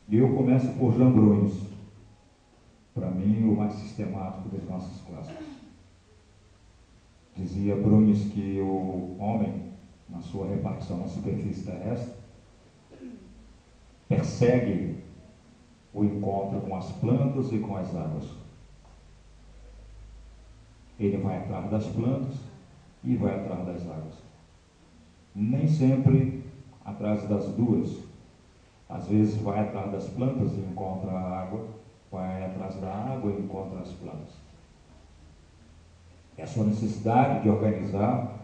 E eu começo por Jean Brunius, para mim o mais sistemático dos nossos clássicos. Dizia Brunius que o homem, na sua repartição na superfície terrestre, persegue o encontro com as plantas e com as águas. Ele vai atrás das plantas e vai atrás das águas. Nem sempre atrás das duas. Às vezes vai atrás das plantas e encontra a água, vai atrás da água e encontra as plantas. É a sua necessidade de organizar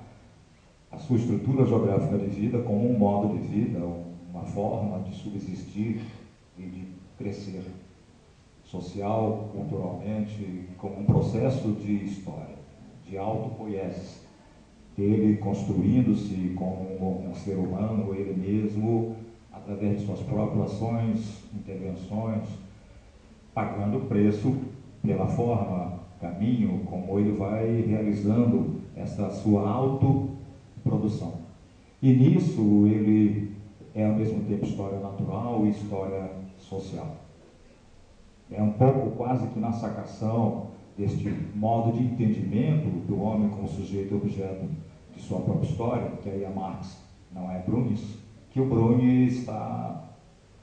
a sua estrutura geográfica de vida como um modo de vida, uma forma de subsistir e de crescer social, culturalmente, como um processo de história, de autopoiesis, dele construindo-se como um ser humano, ele mesmo, através de suas próprias ações, intervenções, pagando o preço pela forma, caminho, como ele vai realizando essa sua autoprodução. E nisso ele é ao mesmo tempo história natural e história social. É um pouco quase que na sacação deste modo de entendimento do homem como sujeito objeto de sua própria história, que aí é Marx, não é Brunius, que o Brunius está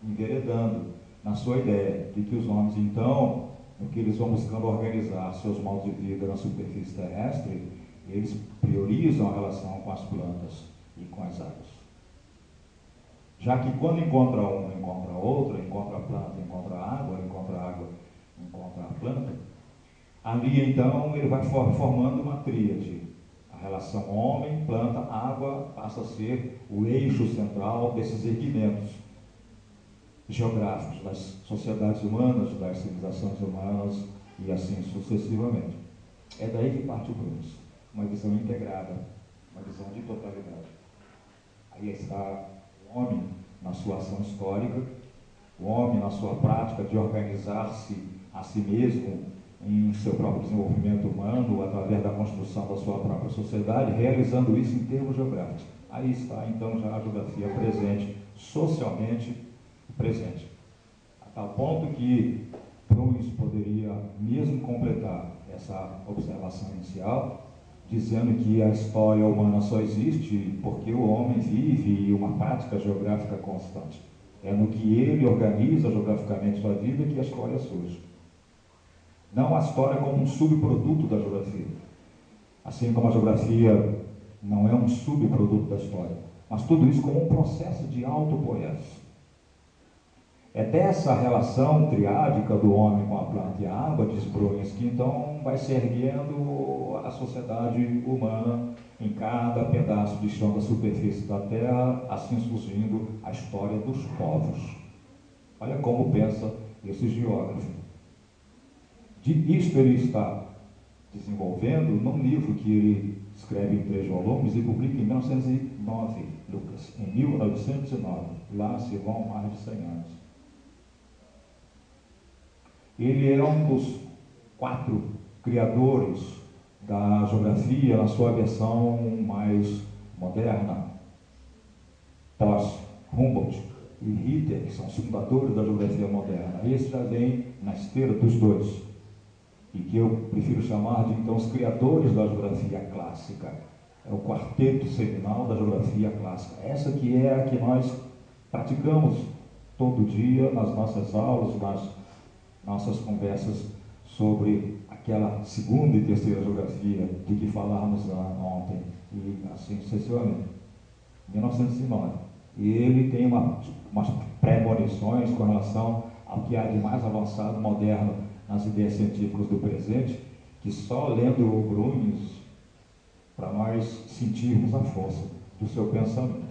enveredando na sua ideia de que os homens, então, no que eles vão buscando organizar seus modos de vida na superfície terrestre, eles priorizam a relação com as plantas e com as águas. Já que quando encontra um, encontra outro, encontra a planta, encontra a água, encontra a planta, ali então ele vai formando uma tríade. A relação homem, planta, água passa a ser o eixo central desses erguimentos geográficos das sociedades humanas, das civilizações humanas e assim sucessivamente. É daí que parte o Brunius, uma visão integrada, uma visão de totalidade. Aí está o homem na sua ação histórica, o homem na sua prática de organizar-se a si mesmo em seu próprio desenvolvimento humano, através da construção da sua própria sociedade, realizando isso em termos geográficos. Aí está então já a geografia presente, socialmente presente. A tal ponto que Brunius poderia mesmo completar essa observação inicial, dizendo que a história humana só existe porque o homem vive uma prática geográfica constante. É no que ele organiza geograficamente sua vida que a história surge. Não a história como um subproduto da geografia. Assim como a geografia não é um subproduto da história, mas tudo isso como um processo de autopoiesis. É dessa relação triádica do homem com a planta e a água, diz Brunius, que então vai se erguendo a sociedade humana em cada pedaço de chão da superfície da Terra, assim surgindo a história dos povos. Olha como pensa esse geógrafo. Isto ele está desenvolvendo num livro que ele escreve em 3 volumes e publica em 1909, Lucas, em 1909. Lá se vão mais de 100 anos. Ele é um dos 4 criadores da geografia na sua versão mais moderna, pós-Humboldt e Ritter, que são os fundadores da geografia moderna. Esse já vem na esteira dos dois, e que eu prefiro chamar de, então, os criadores da geografia clássica. É o quarteto seminal da geografia clássica. Essa que é a que nós praticamos todo dia nas nossas aulas, nas nossas conversas sobre aquela segunda e terceira geografia de que falávamos ontem, e assim sucessivamente. 1909. E ele tem umas premonições com relação ao que há de mais avançado, moderno, nas ideias científicas do presente, que só lendo o Brunius, para nós sentirmos a força do seu pensamento.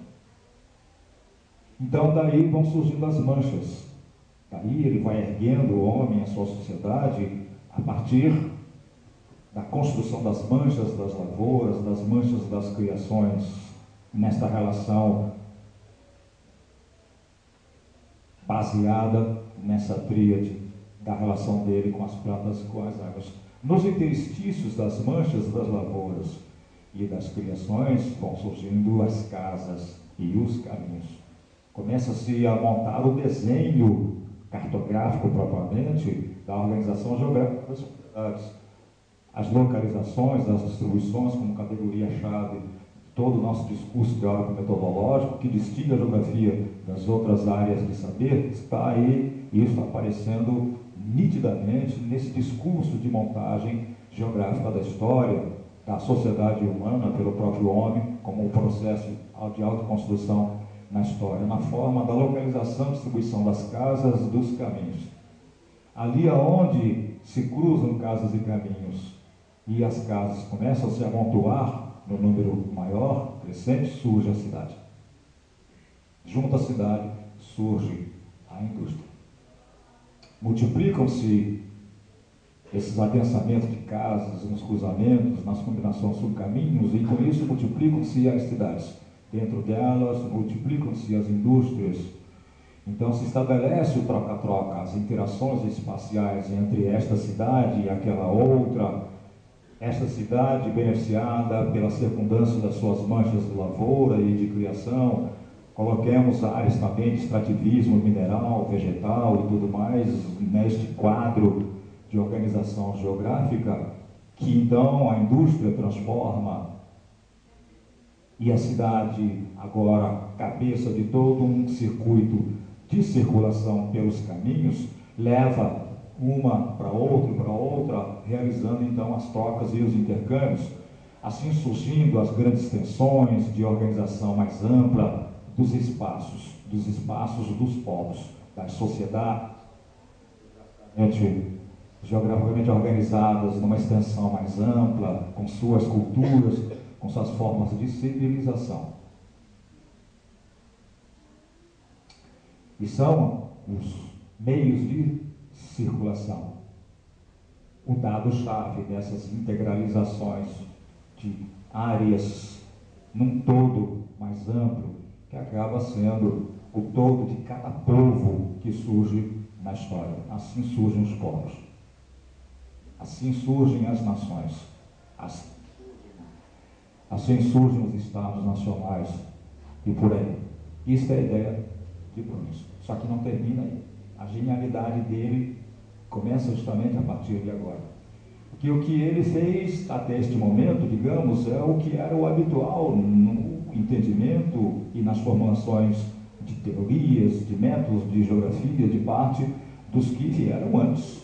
Então, daí vão surgindo as manchas. Daí ele vai erguendo o homem, a sua sociedade, a partir da construção das manchas das lavouras, das manchas das criações, nesta relação baseada nessa tríade da relação dele com as plantas e com as águas. Nos interstícios das manchas das lavouras e das criações vão surgindo as casas e os caminhos. Começa-se a montar o desenho cartográfico propriamente da organização geográfica das sociedades. As localizações, as distribuições como categoria-chave de todo o nosso discurso teórico-metodológico que distingue a geografia das outras áreas de saber, está aí, e isso está aparecendo nitidamente nesse discurso de montagem geográfica da história, da sociedade humana pelo próprio homem, como um processo de autoconstrução na história, na forma da localização e distribuição das casas, dos caminhos. Ali aonde se cruzam casas e caminhos e as casas começam a se amontoar no número maior, crescente, surge a cidade. Junto à cidade surge a indústria. Multiplicam-se esses adensamentos de casas, nos cruzamentos, nas combinações subcaminhos, e com isso multiplicam-se as cidades. Dentro delas, multiplicam-se as indústrias. Então se estabelece o troca-troca, as interações espaciais entre esta cidade e aquela outra, esta cidade beneficiada pela circundância das suas manchas de lavoura e de criação. Coloquemos áreas também de extrativismo mineral, vegetal e tudo mais neste quadro de organização geográfica, que então a indústria transforma e a cidade, agora cabeça de todo um circuito de circulação pelos caminhos, leva uma para outra, realizando então as trocas e os intercâmbios, assim surgindo as grandes tensões de organização mais ampla dos espaços dos povos, das sociedades, geograficamente organizadas numa extensão mais ampla, com suas culturas, com suas formas de civilização. E são os meios de circulação o dado-chave dessas integralizações de áreas num todo mais amplo, que acaba sendo o todo de cada povo que surge na história. Assim surgem os povos. Assim surgem as nações. Assim surgem os estados nacionais e por aí. Isso é a ideia de Brunis. Só que não termina aí. A genialidade dele começa justamente a partir de agora. Porque o que ele fez até este momento, digamos, é o que era o habitual no entendimento e nas formulações de teorias, de métodos de geografia, de parte dos que vieram antes.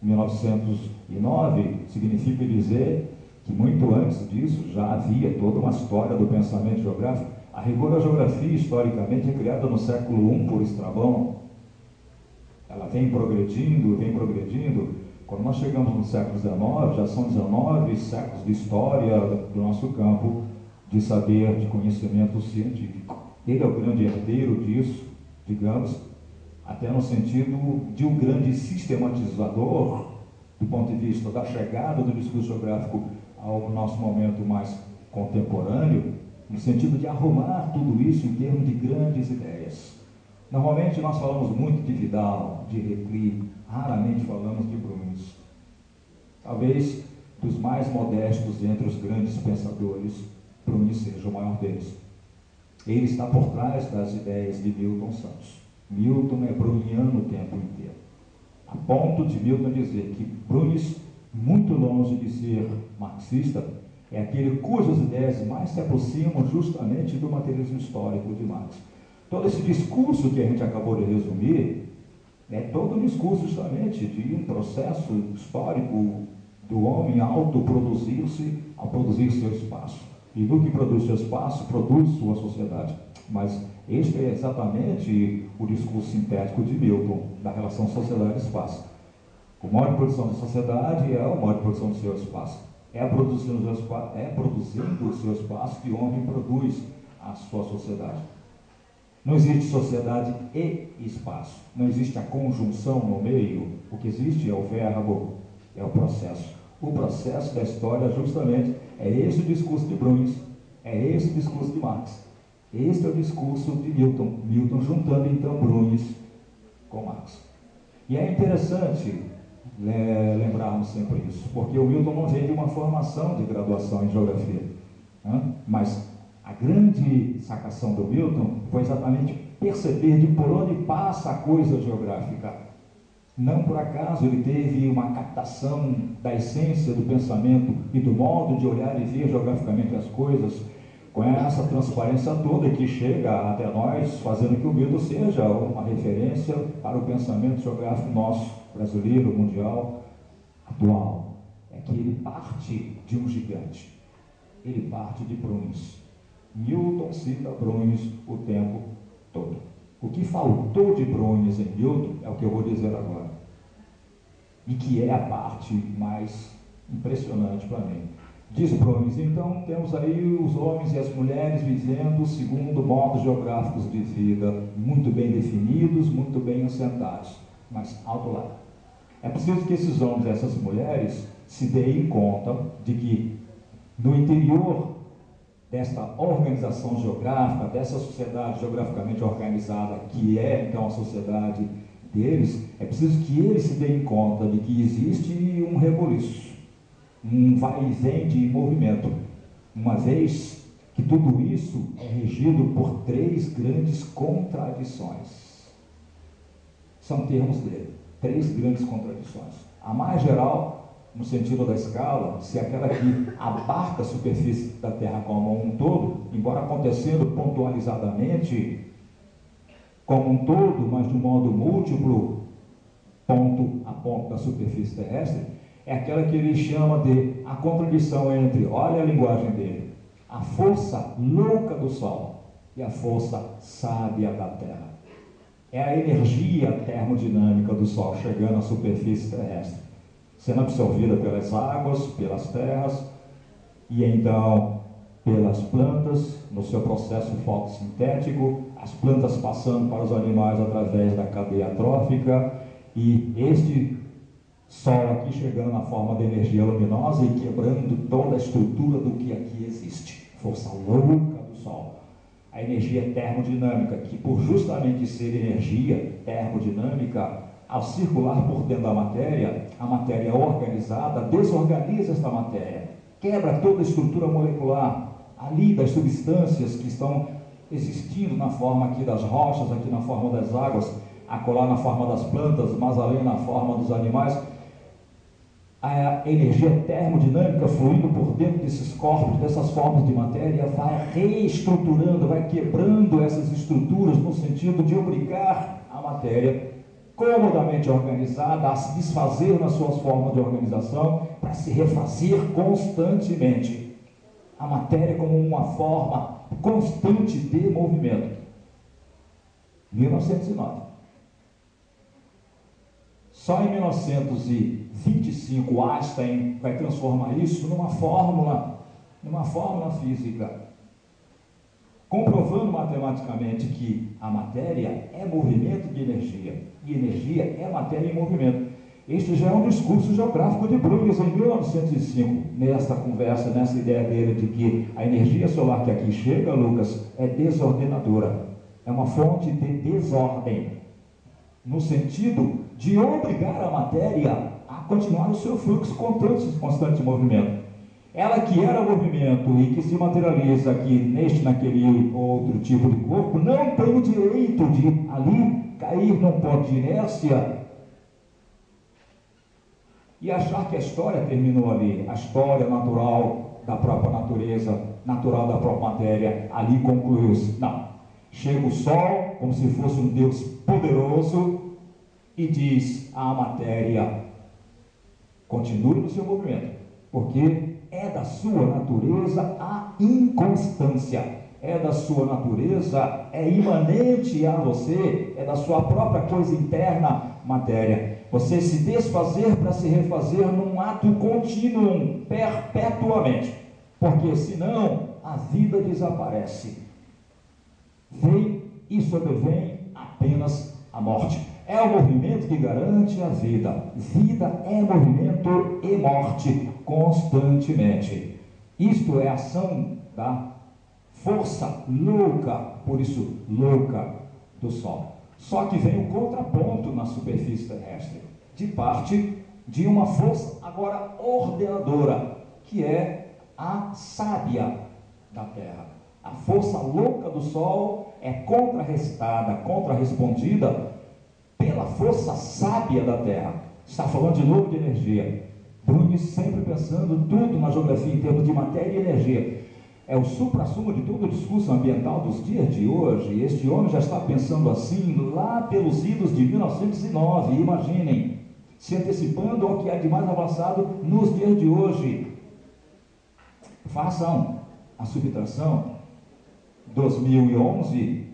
1909 significa dizer que muito antes disso já havia toda uma história do pensamento geográfico. A rigor, a geografia, historicamente, é criada no século I por Estrabão. Ela vem progredindo. Quando nós chegamos no século XIX, já são 19 séculos de história do nosso campo de saber, de conhecimento científico. Ele é o grande herdeiro disso, digamos, até no sentido de um grande sistematizador do ponto de vista da chegada do discurso geográfico ao nosso momento mais contemporâneo, no sentido de arrumar tudo isso em termos de grandes ideias. Normalmente nós falamos muito de Vidal, de Recli, raramente falamos de Brunis. Talvez dos mais modestos entre os grandes pensadores, Brunis seja o maior deles. Ele está por trás das ideias de Milton Santos. Milton é bruniano o tempo inteiro. A ponto de Milton dizer que Brunis, muito longe de ser marxista, é aquele cujas ideias mais se aproximam justamente do materialismo histórico de Marx. Todo esse discurso que a gente acabou de resumir é todo um discurso justamente de um processo histórico do homem autoproduzir-se ao produzir seu espaço. E do que produz seu espaço, produz sua sociedade. Mas este é exatamente o discurso sintético de Milton, da relação sociedade-espaço. O modo de produção da sociedade é o modo de produção do seu espaço. É produzindo o seu espaço que o homem produz a sua sociedade. Não existe sociedade e espaço. Não existe a conjunção no meio. O que existe é o verbo, é o processo. O processo da história, justamente, é esse o discurso de Brunis, é esse o discurso de Marx. Este é o discurso de Milton. Milton juntando, então, Brunis com Marx. E é interessante lembrarmos sempre isso, porque o Milton não veio de uma formação de graduação em geografia, né? Mas a grande sacação do Milton foi exatamente perceber de por onde passa a coisa geográfica. Não por acaso ele teve uma captação da essência do pensamento e do modo de olhar e ver geograficamente as coisas, com essa transparência toda que chega até nós, fazendo que o Milton seja uma referência para o pensamento geográfico nosso, brasileiro, mundial, atual. É que ele parte de um gigante, ele parte de Bruns. Milton cita Bruns o tempo todo. O que faltou de Bruns em Milton é o que eu vou dizer agora, e que é a parte mais impressionante para mim. Diz Bruns, então temos aí os homens e as mulheres vivendo segundo modos geográficos de vida, muito bem definidos, muito bem assentados, mas alto lá. É preciso que esses homens e essas mulheres se deem conta de que no interior desta organização geográfica, dessa sociedade geograficamente organizada, que é então a sociedade deles, é preciso que eles se deem conta de que existe um reboliço, um vai e vem de movimento, uma vez que tudo isso é regido por três grandes contradições. São termos dele, três grandes contradições. A mais geral, no sentido da escala, se aquela que abarca a superfície da Terra como um todo, embora acontecendo pontualizadamente como um todo, mas de um modo múltiplo, ponto a ponto da superfície terrestre, é aquela que ele chama de a contradição entre, olha a linguagem dele, a força louca do Sol e a força sábia da Terra. É a energia termodinâmica do Sol chegando à superfície terrestre, sendo absorvida pelas águas, pelas terras e então pelas plantas, no seu processo fotossintético, as plantas passando para os animais através da cadeia trófica, e este Sol aqui chegando na forma de energia luminosa e quebrando toda a estrutura do que aqui existe. Força louca do Sol. A energia termodinâmica, que por justamente ser energia termodinâmica, ao circular por dentro da matéria, a matéria organizada desorganiza esta matéria, quebra toda a estrutura molecular ali das substâncias que estão existindo na forma aqui das rochas, aqui na forma das águas, acolá na forma das plantas, mas além na forma dos animais. A energia termodinâmica fluindo por dentro desses corpos, dessas formas de matéria, vai reestruturando, vai quebrando essas estruturas no sentido de obrigar a matéria comodamente organizada a se desfazer nas suas formas de organização para se refazer constantemente. A matéria como uma forma constante de movimento. 1909. Só em 1925 Einstein vai transformar isso numa fórmula física, comprovando matematicamente que a matéria é movimento de energia, e energia é matéria em movimento. Este já é um discurso geográfico de Bruns em 1905, nesta conversa, nessa ideia dele de que a energia solar que aqui chega, Lucas, é desordenadora, é uma fonte de desordem, no sentido de obrigar a matéria a continuar o seu fluxo constante movimento. Ela que era movimento e que se materializa aqui neste, naquele outro tipo de corpo, não tem o direito de ali cair num ponto de inércia e achar que a história terminou ali. A história natural da própria natureza, natural da própria matéria, ali concluiu-se. Não. Chega o Sol, como se fosse um Deus poderoso, e diz à matéria: continue no seu movimento, porque é da sua natureza a inconstância, é da sua natureza, é imanente a você, é da sua própria coisa interna, matéria. Você se desfazer para se refazer num ato contínuo, perpetuamente, porque senão a vida desaparece. Vem e sobrevém apenas a morte. É o movimento que garante a vida. Vida é movimento e morte constantemente. Isto é a ação da força louca, por isso louca, do Sol. Só que vem o contraponto na superfície terrestre, de parte de uma força agora ordenadora, que é a sábia da Terra. A força louca do Sol é contrarrespondida pela força sábia da Terra. Está falando de novo de energia. Bruni sempre pensando tudo na geografia em termos de matéria e energia. É o suprassumo de todo o discurso ambiental dos dias de hoje. Este homem já está pensando assim lá pelos idos de 1909, imaginem, se antecipando ao que há de mais avançado nos dias de hoje. Façam a subtração 2011,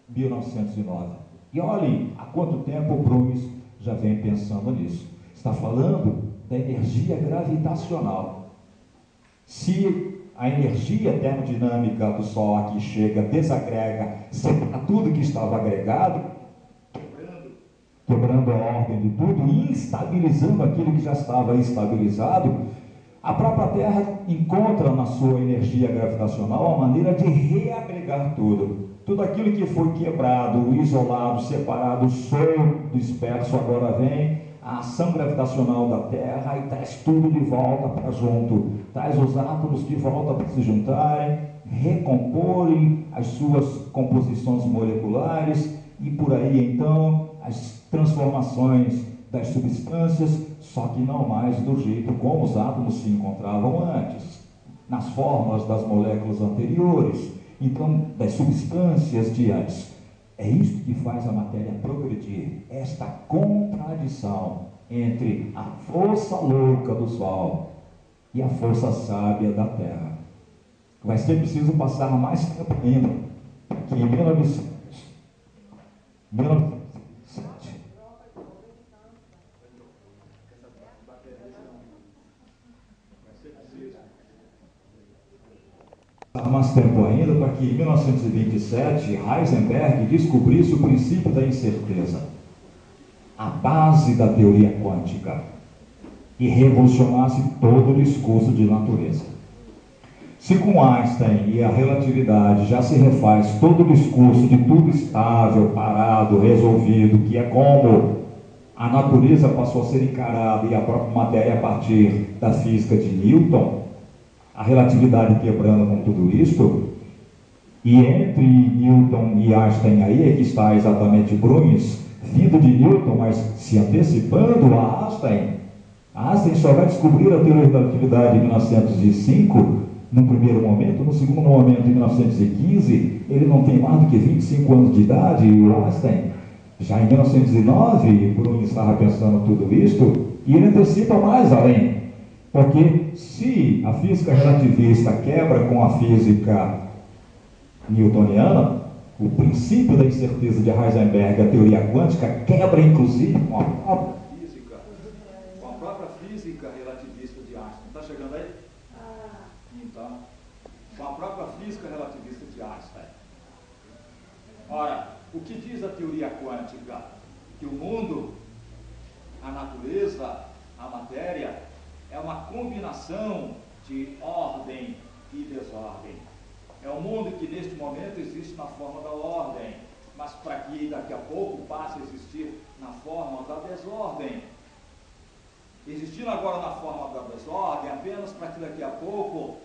1909. E olhem há quanto tempo o Bruni já vem pensando nisso. Está falando da energia gravitacional. Se a energia termodinâmica do Sol aqui chega, desagrega, separa tudo que estava agregado, quebrando a ordem de tudo, instabilizando aquilo que já estava estabilizado, a própria Terra encontra na sua energia gravitacional a maneira de reagregar tudo. Tudo aquilo que foi quebrado, isolado, separado, solto, disperso, agora vem a ação gravitacional da Terra e traz tudo de volta para junto. Traz os átomos de volta para se juntarem, recomporem as suas composições moleculares e por aí então as transformações das substâncias, só que não mais do jeito como os átomos se encontravam antes, nas formas das moléculas anteriores, então das substâncias de antes. É isso que faz a matéria progredir, esta contradição entre a força louca do Sol e a força sábia da Terra. Vai ser preciso passar mais tempo ainda, que em 1907, mais tempo ainda para que em 1927 Heisenberg descobrisse o princípio da incerteza, a base da teoria quântica, e revolucionasse todo o discurso de natureza. Se com Einstein e a relatividade já se refaz todo o discurso de tudo estável, parado, resolvido, que é como a natureza passou a ser encarada e a própria matéria a partir da física de Newton, a relatividade quebrando com tudo isto, e entre Newton e Einstein aí é que está exatamente Bruni, vindo de Newton, mas se antecipando a Einstein. Einstein só vai descobrir a teoria da relatividade em 1905, num primeiro momento. No segundo momento, em 1915, ele não tem mais do que 25 anos de idade, e o Einstein, já em 1909, Bruni estava pensando tudo isto, e ele antecipa mais além. Porque se a física relativista quebra com a física newtoniana, o princípio da incerteza de Heisenberg, a teoria quântica, quebra inclusive com a própria física relativista de Einstein. Está chegando aí? Então, com a própria física relativista de Einstein. Ora, o que diz a teoria quântica? Que o mundo, a natureza, a matéria, é uma combinação de ordem e desordem. É um mundo que neste momento existe na forma da ordem, mas para que daqui a pouco passe a existir na forma da desordem. Existindo agora na forma da desordem, apenas para que daqui a pouco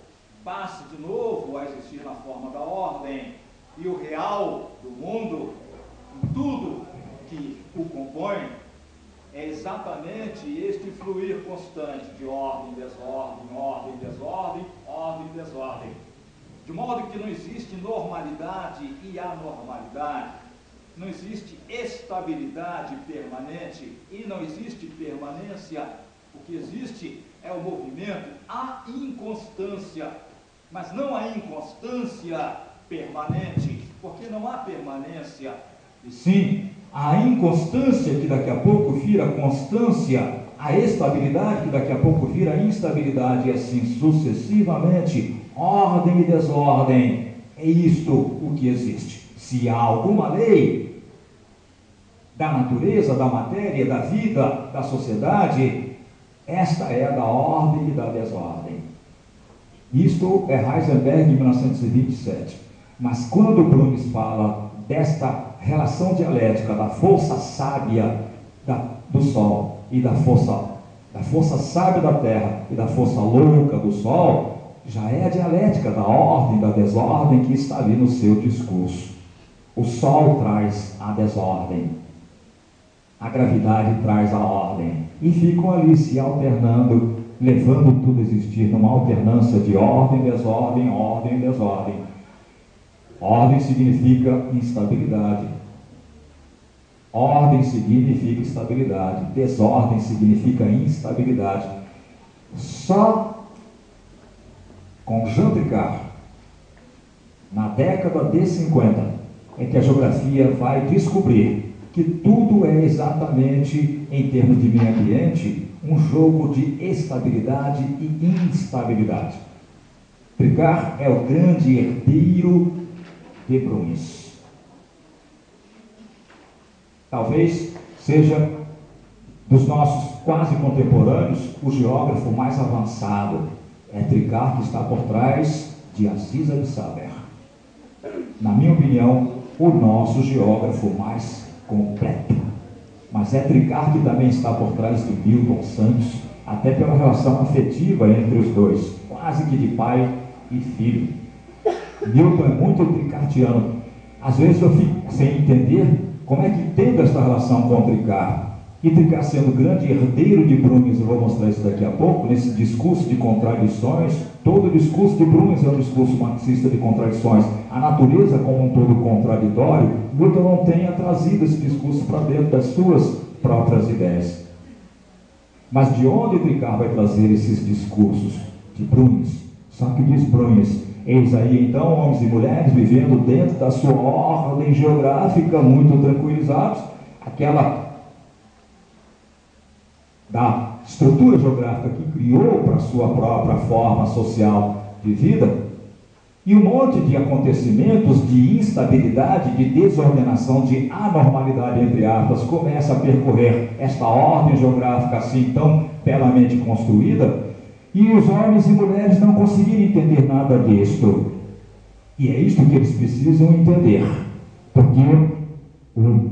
passe de novo a existir na forma da ordem. E o real do mundo, em tudo que o compõe, é exatamente este fluir constante de ordem, desordem, ordem, desordem, ordem, desordem. De modo que não existe normalidade e anormalidade, não existe estabilidade permanente e não existe permanência. O que existe é o movimento, a inconstância, mas não a inconstância permanente, porque não há permanência, e sim a inconstância que daqui a pouco vira constância, a estabilidade que daqui a pouco vira instabilidade, e assim sucessivamente, ordem e desordem. É isto o que existe. Se há alguma lei da natureza, da matéria, da vida, da sociedade, esta é a da ordem e da desordem. Isto é Heisenberg em 1927. Mas quando Bruni fala desta relação dialética da força sábia do Sol e da força sábia da Terra e da força louca do Sol, já é a dialética da ordem, da desordem que está ali no seu discurso. O sol traz a desordem, a gravidade traz a ordem, e ficam ali se alternando, levando tudo a existir numa alternância de ordem, desordem, ordem, desordem. Ordem significa instabilidade. Ordem significa estabilidade. Desordem significa instabilidade. Só com Jean Tricart, na década de 50, é que a geografia vai descobrir que tudo é exatamente, em termos de meio ambiente, um jogo de estabilidade e instabilidade. Tricart é o grande herdeiro de Bruns. Talvez seja, dos nossos quase contemporâneos, o geógrafo mais avançado. É Tricart que está por trás de Aziz Absaber. Na minha opinião, o nosso geógrafo mais completo. Mas é Tricart que também está por trás de Milton Santos, até pela relação afetiva entre os dois, quase que de pai e filho. Milton é muito tricartiano. Às vezes eu fico sem entender como é que teve esta relação com o Tricart. E Tricart, sendo grande herdeiro de Bruns, eu vou mostrar isso daqui a pouco, nesse discurso de contradições. Todo o discurso de Bruns é um discurso marxista de contradições. A natureza como um todo contraditório, Milton não tenha trazido esse discurso para dentro das suas próprias ideias. Mas de onde Tricart vai trazer esses discursos? De Bruns. Só que diz Bruns: eis aí então homens e mulheres vivendo dentro da sua ordem geográfica, muito tranquilizados, aquela da estrutura geográfica que criou para a sua própria forma social de vida, e um monte de acontecimentos de instabilidade, de desordenação, de anormalidade, entre aspas, começa a percorrer esta ordem geográfica assim tão belamente construída, e os homens e mulheres não conseguiram entender nada disto. E é isto que eles precisam entender, porque o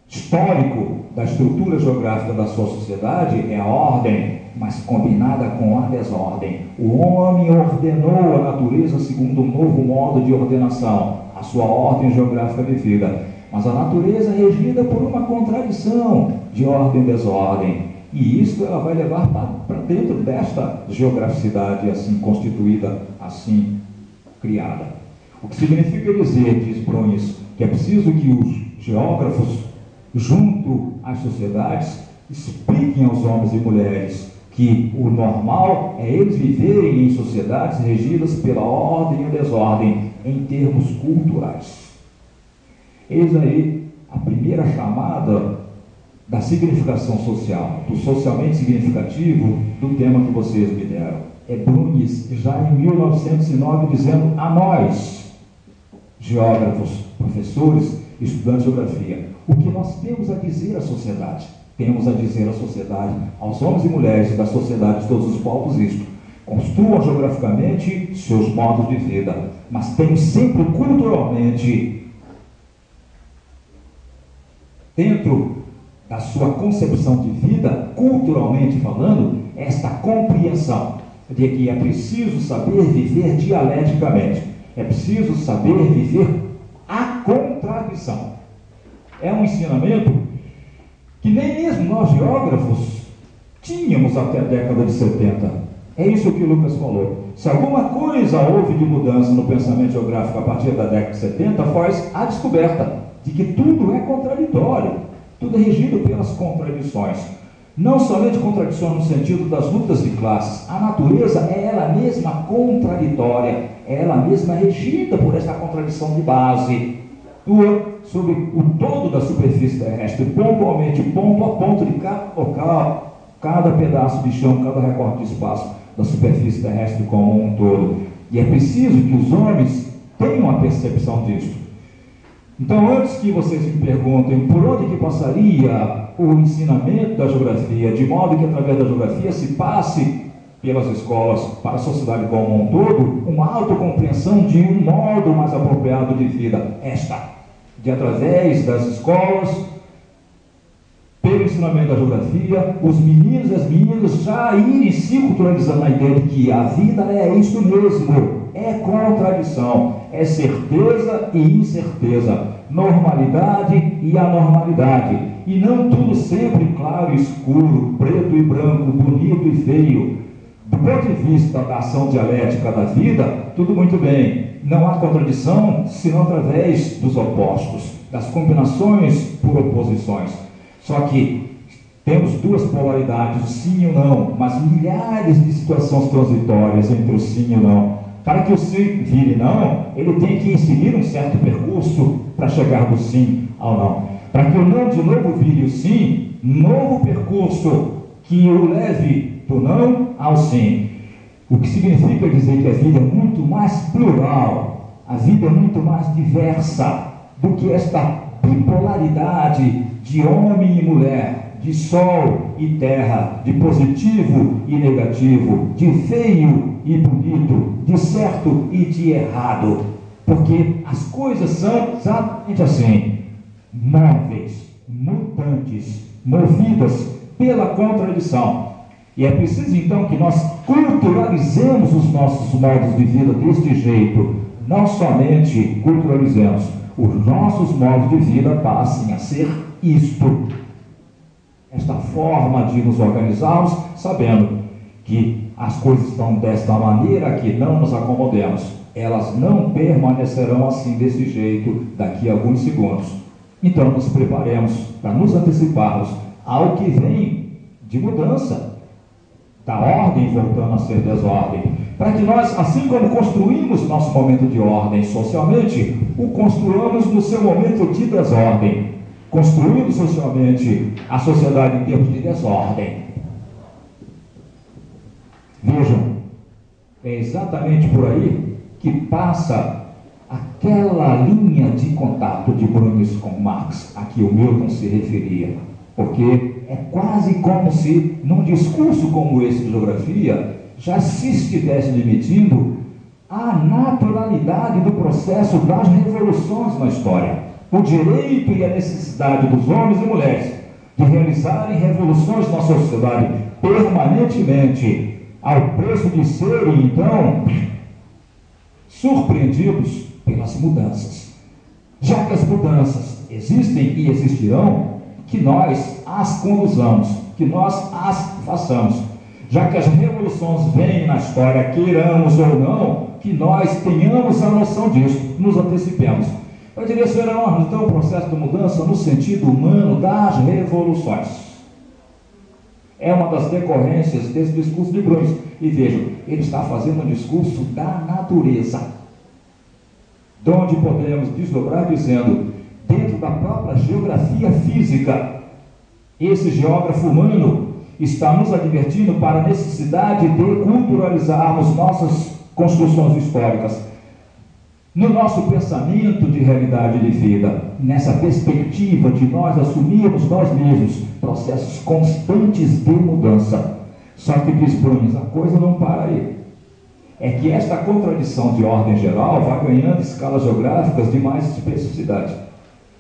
histórico da estrutura geográfica da sua sociedade é a ordem, mas combinada com a desordem. O homem ordenou a natureza segundo um novo modo de ordenação, a sua ordem geográfica de vida. Mas a natureza é regida por uma contradição de ordem e desordem. E isso ela vai levar para dentro desta geograficidade assim constituída, assim criada. O que significa dizer, diz Bruns, que é preciso que os geógrafos, junto às sociedades, expliquem aos homens e mulheres que o normal é eles viverem em sociedades regidas pela ordem e desordem em termos culturais. Eis aí a primeira chamada da significação social, do socialmente significativo do tema que vocês me deram. É Bruns, já em 1909, dizendo a nós, geógrafos, professores, estudantes de geografia, o que nós temos a dizer à sociedade. Temos a dizer à sociedade, aos homens e mulheres da sociedade de todos os povos, isto: construam geograficamente seus modos de vida, mas tenham sempre culturalmente, dentro da sua concepção de vida, culturalmente falando, esta compreensão de que é preciso saber viver dialeticamente, é preciso saber viver a contradição. É um ensinamento que nem mesmo nós geógrafos tínhamos até a década de 70. É isso que o Lucas falou. Se alguma coisa houve de mudança no pensamento geográfico a partir da década de 70, foi a descoberta de que tudo é contraditório, tudo é regido pelas contradições. Não somente contradições no sentido das lutas de classes. A natureza é ela mesma contraditória, é ela mesma regida por esta contradição de base. Tua sobre o todo da superfície terrestre, pontualmente, ponto a ponto de cada local, cada pedaço de chão, cada recorte de espaço da superfície terrestre como um todo. E é preciso que os homens tenham a percepção disto. Então, antes que vocês me perguntem por onde que passaria o ensinamento da geografia, de modo que através da geografia se passe pelas escolas para a sociedade como um todo, uma autocompreensão de um modo mais apropriado de vida, esta, de através das escolas, pelo ensinamento da geografia, os meninos e as meninas já irem se culturalizando na ideia de que a vida é isso mesmo, é contradição, é certeza e incerteza, normalidade e anormalidade, e não tudo sempre claro e escuro, preto e branco, bonito e feio. Do ponto de vista da ação dialética da vida, tudo muito bem, não há contradição senão através dos opostos, das combinações por oposições. Só que temos duas polaridades, o sim e o não, mas milhares de situações transitórias entre o sim e o não. Para que o sim vire não, ele tem que seguir um certo percurso para chegar do sim ao não. Para que o não de novo vire o sim, novo percurso que o leve do não ao sim. O que significa dizer que a vida é muito mais plural, a vida é muito mais diversa do que esta bipolaridade de homem e mulher, de sol e terra, de positivo e negativo, de feio e bonito, de certo e de errado, porque as coisas são exatamente assim, móveis, mutantes, movidas pela contradição. E é preciso então que nós culturalizemos os nossos modos de vida deste jeito, não somente culturalizemos, os nossos modos de vida passem a ser isto, esta forma de nos organizarmos, sabendo que as coisas estão desta maneira que não nos acomodemos, elas não permanecerão assim desse jeito daqui a alguns segundos. Então nos preparemos para nos anteciparmos ao que vem de mudança, da ordem voltando a ser desordem, para que nós, assim como construímos nosso momento de ordem socialmente, o construamos no seu momento de desordem, construindo socialmente a sociedade em termos de desordem. Vejam, é exatamente por aí que passa aquela linha de contato de Brunius com Marx, a que o Milton se referia, porque é quase como se, num discurso como esse de geografia, já se estivesse admitindo a naturalidade do processo das revoluções na história, o direito e a necessidade dos homens e mulheres de realizarem revoluções na sociedade permanentemente, ao preço de serem, então, surpreendidos pelas mudanças. Já que as mudanças existem e existirão, que nós as conduzamos, que nós as façamos. Já que as revoluções vêm na história, queiramos ou não, que nós tenhamos a noção disso, nos antecipemos. Eu diria, senhor Enorme, então, o processo de mudança no sentido humano das revoluções é uma das decorrências desse discurso de Brunius. E vejam, ele está fazendo um discurso da natureza, de onde podemos desdobrar dizendo, dentro da própria geografia física, esse geógrafo humano está nos advertindo para a necessidade de culturalizarmos nossas construções históricas, no nosso pensamento de realidade de vida, nessa perspectiva de nós assumirmos nós mesmos processos constantes de mudança. Só que diz Brunius, a coisa não para aí. É que esta contradição de ordem geral vai ganhando escalas geográficas de mais especificidade.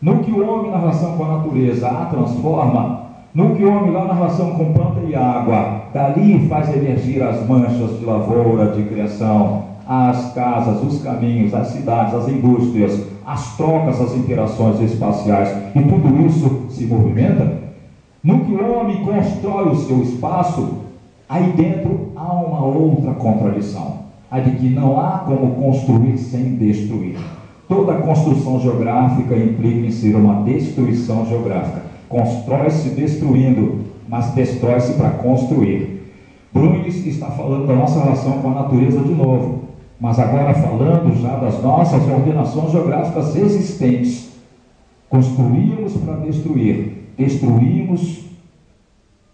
No que o homem na relação com a natureza a transforma, no que o homem lá na relação com planta e água, dali faz emergir as manchas de lavoura, de criação, as casas, os caminhos, as cidades, as indústrias, as trocas, as interações espaciais, e tudo isso se movimenta. No que o homem constrói o seu espaço, aí dentro há uma outra contradição, a de que não há como construir sem destruir. Toda construção geográfica implica em ser uma destruição geográfica. Constrói-se destruindo, mas destrói-se para construir. Brunius está falando da nossa relação com a natureza de novo, mas agora falando já das nossas ordenações geográficas existentes. Construímos para destruir, destruímos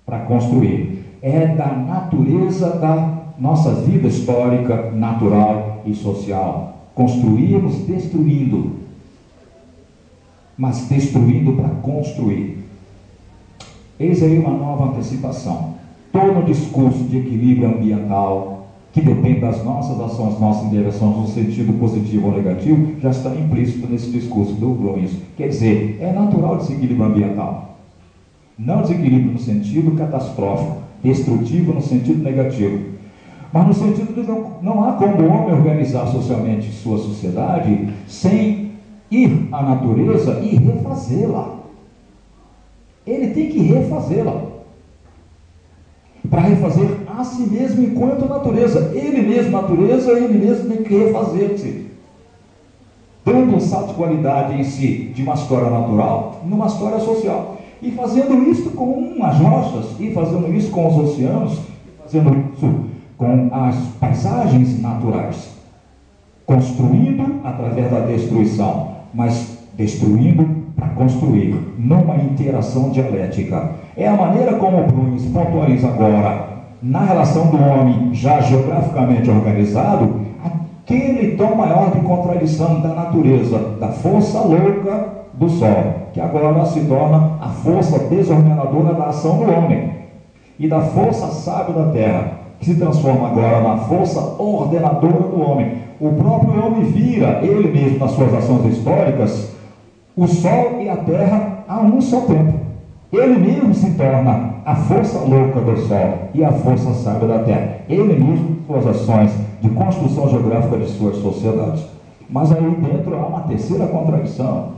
para construir. É da natureza da nossa vida histórica, natural e social. Construímos destruindo, mas destruindo para construir. Eis aí uma nova antecipação. Todo o discurso de equilíbrio ambiental, que depende das nossas ações, nossas intervenções no sentido positivo ou negativo, já está implícito nesse discurso do Brunius. Quer dizer, é natural esse equilíbrio ambiental. Não desequilíbrio no sentido catastrófico, destrutivo no sentido negativo, mas no sentido de não há como o homem organizar socialmente sua sociedade sem ir à natureza e refazê-la. Ele tem que refazê-la. Para refazer a si mesmo enquanto natureza. Ele mesmo, natureza, ele mesmo tem que refazer-se. Dando um salto de qualidade em si de uma história natural numa história social. E fazendo isso com as rochas, e fazendo isso com os oceanos, e fazendo isso com as paisagens naturais. Construindo através da destruição, mas destruindo para construir, numa interação dialética. É a maneira como o Bruins pontualiza agora, na relação do homem já geograficamente organizado, aquele tom maior de contradição da natureza, da força louca do sol, que agora se torna a força desordenadora da ação do homem, e da força sábia da terra, que se transforma agora na força ordenadora do homem. O próprio homem vira, ele mesmo, nas suas ações históricas, o sol e a terra a um só tempo. Ele mesmo se torna a força louca do sol e a força sábia da terra. Ele mesmo, suas ações de construção geográfica de suas sociedades. Mas aí dentro há uma terceira contradição,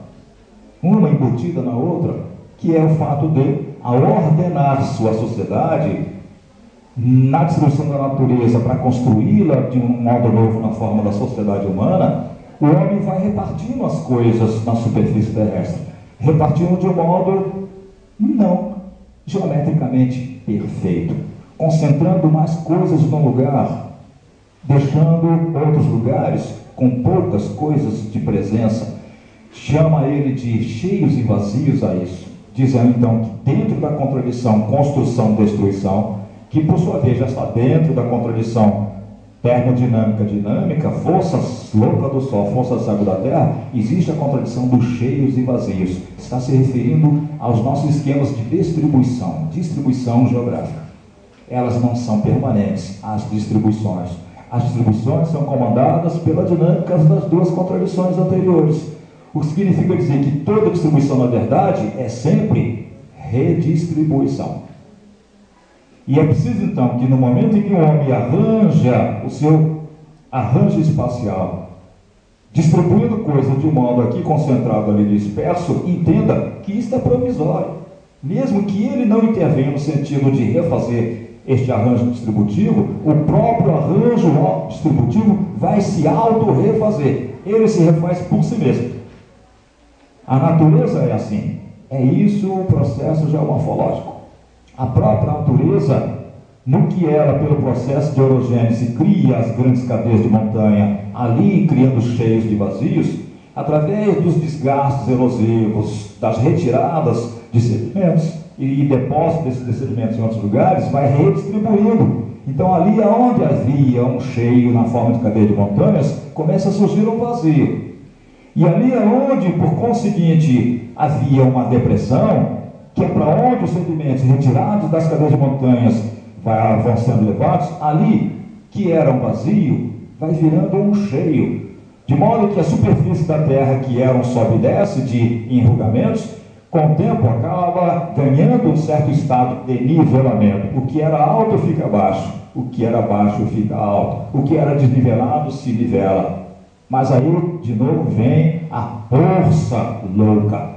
uma embutida na outra, que é o fato de, ao ordenar sua sociedade, na distribuição da natureza para construí-la de um modo novo na forma da sociedade humana, o homem vai repartindo as coisas na superfície terrestre, repartindo de um modo não geometricamente perfeito, concentrando mais coisas num lugar, deixando outros lugares com poucas coisas de presença. Chama ele de cheios e vazios a isso, dizendo então que dentro da contradição construção-destruição, que por sua vez já está dentro da contradição termodinâmica-dinâmica, força louca do sol, força sábia da terra, existe a contradição dos cheios e vazios. Está se referindo aos nossos esquemas de distribuição geográfica. Elas não são permanentes, as distribuições. As distribuições são comandadas pela dinâmica das duas contradições anteriores. O que significa dizer que toda distribuição, na verdade, é sempre redistribuição. E é preciso, então, que no momento em que o homem arranja o seu arranjo espacial, distribuindo coisas de um modo aqui concentrado, ali disperso, entenda que isso é provisório. Mesmo que ele não intervenha no sentido de refazer este arranjo distributivo, o próprio arranjo distributivo vai se auto-refazer. Ele se refaz por si mesmo. A natureza é assim. É isso o processo geomorfológico. A própria natureza, no que ela, pelo processo de orogênese, cria as grandes cadeias de montanha, ali criando cheios de vazios, através dos desgastes erosivos, das retiradas de sedimentos e depósito desses sedimentos em outros lugares, vai redistribuindo. Então, ali onde havia um cheio na forma de cadeia de montanhas, começa a surgir um vazio. E ali onde, por conseguinte, havia uma depressão, que é para onde os sedimentos retirados das cadeias de montanhas vão sendo levados, ali, que era um vazio, vai virando um cheio. De modo que a superfície da Terra, que era um sobe e desce de enrugamentos, com o tempo acaba ganhando um certo estado de nivelamento. O que era alto fica baixo, o que era baixo fica alto, o que era desnivelado se nivela. Mas aí, de novo, vem a força louca.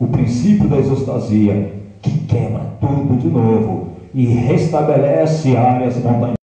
O princípio da exostasia, que quebra tudo de novo e restabelece áreas montanhosas.